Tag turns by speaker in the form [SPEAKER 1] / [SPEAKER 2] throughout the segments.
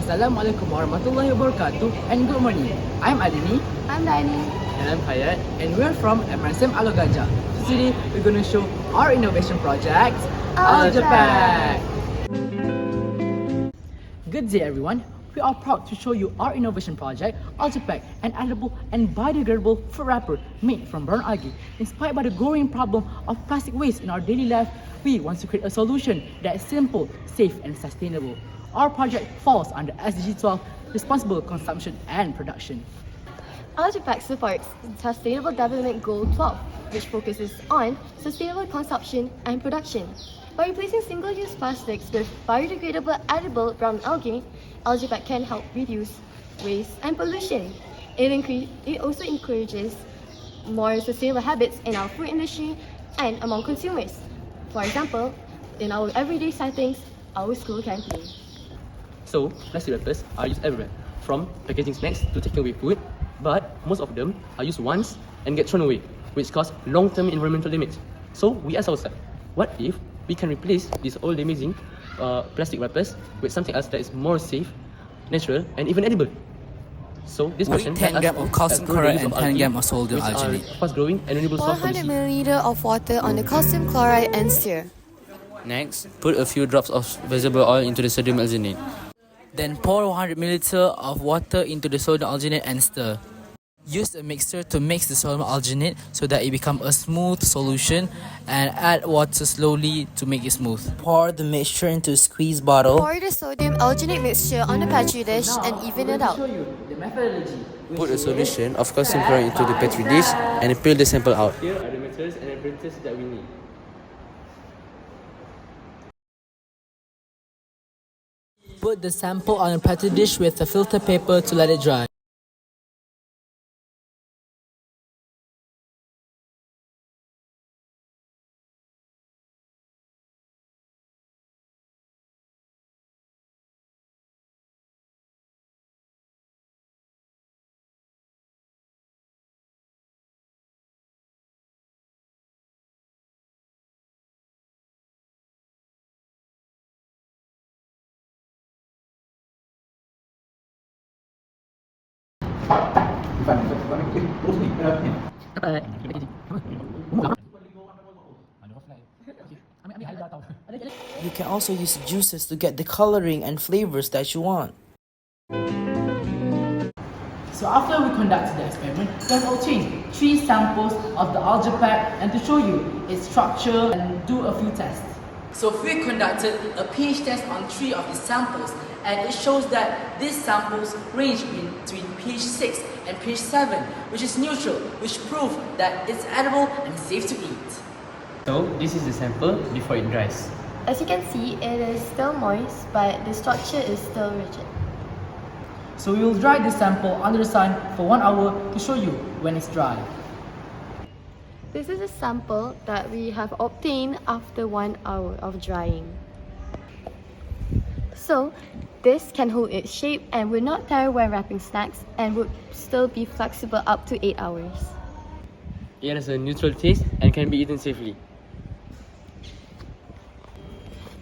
[SPEAKER 1] Assalamualaikum warahmatullahi wabarakatuh and good morning. I'm Adini
[SPEAKER 2] I'm Dani.
[SPEAKER 1] and I'm Hayat and we're from MRSM Aloganja. Today we're going to show our innovation project,
[SPEAKER 2] Aljapack.
[SPEAKER 1] Good day everyone. We are proud to show you our innovation project, Aljapack, an edible and biodegradable food wrapper made from brown algae. Inspired by the growing problem of plastic waste in our daily life, we want to create a solution that is simple, safe and sustainable. Our project falls under SDG 12, Responsible Consumption and Production.
[SPEAKER 2] Aljapack supports Sustainable Development Goal 12, which focuses on sustainable consumption and production. By replacing single-use plastics with biodegradable edible brown algae, Aljapack can help reduce waste and pollution. It also encourages more sustainable habits in our food industry and among consumers. For example, in our everyday settings, our school canteen.
[SPEAKER 3] So, plastic wrappers are used everywhere, from packaging snacks to taking away food, but most of them are used once and get thrown away, which cause long-term environmental damage. So, we ask ourselves, what if we can replace these old damaging plastic wrappers with something else that is more safe, natural, and even edible? So, this
[SPEAKER 4] With
[SPEAKER 3] question
[SPEAKER 4] 10 grams of calcium chloride and 10 grams of sodium alginate.
[SPEAKER 3] Fast-growing and renewable source for
[SPEAKER 2] 100
[SPEAKER 3] this.
[SPEAKER 2] milliliter of water on the calcium chloride and stir.
[SPEAKER 4] Next, put a few drops of vegetable oil into the sodium alginate. Then pour 100 milliliter of water into the sodium alginate and stir. Use a mixer to mix the sodium alginate so that it becomes a smooth solution and add water slowly to make it smooth. Pour the mixture into a squeeze bottle.
[SPEAKER 2] Pour the sodium alginate mixture on the petri dish and even it out.
[SPEAKER 1] Show you the methodology.
[SPEAKER 4] Put a solution of calcium chloride into the petri dish and peel the sample out.
[SPEAKER 3] Here are the materials and apparatus that we need.
[SPEAKER 4] Put the sample on a petri dish with a filter paper to let it dry. You can also use juices to get the coloring and flavors that you want.
[SPEAKER 1] So after we conducted the experiment, we have obtained 3 samples of the Aljapack and to show you its structure and do a few tests. So we conducted a pH test on 3 of the samples and it shows that these samples range between pH 6 and pH 7, which is neutral, which proves that it's edible and safe to eat.
[SPEAKER 3] So, this is the sample before it dries.
[SPEAKER 2] As you can see, it is still moist, but the structure is still rigid.
[SPEAKER 1] So we will dry this sample under the sun for 1 hour to show you when it's dry.
[SPEAKER 2] This is a sample that we have obtained after 1 hour of drying. So, this can hold its shape and will not tear when wrapping snacks and would still be flexible up to 8 hours.
[SPEAKER 3] It has a neutral taste and can be eaten safely.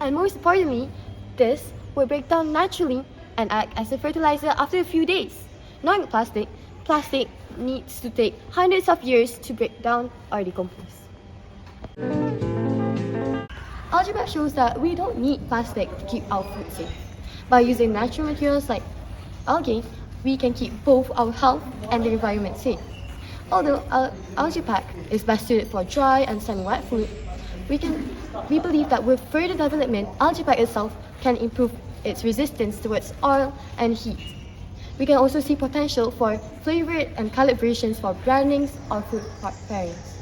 [SPEAKER 2] And most importantly, this will break down naturally and act as a fertilizer after a few days. Not like plastic needs to take hundreds of years to break down or decompose. Aljapack shows that we don't need plastic to keep our food safe. By using natural materials like algae, we can keep both our health and the environment safe. Although Aljapack is best suited for dry and semi-wet food, we believe that with further development, Aljapack itself can improve its resistance towards oil and heat. We can also see potential for flavored and colored versions for brandings or food pairings.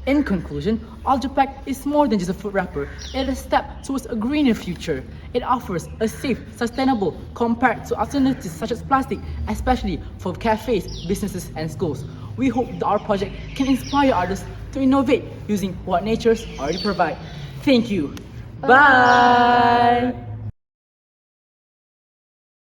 [SPEAKER 1] In conclusion, Aljapack is more than just a food wrapper. It is a step towards a greener future. It offers a safe, sustainable, compared to alternatives such as plastic, especially for cafes, businesses, and schools. We hope that our project can inspire others to innovate using what nature's already provides. Thank you. Bye.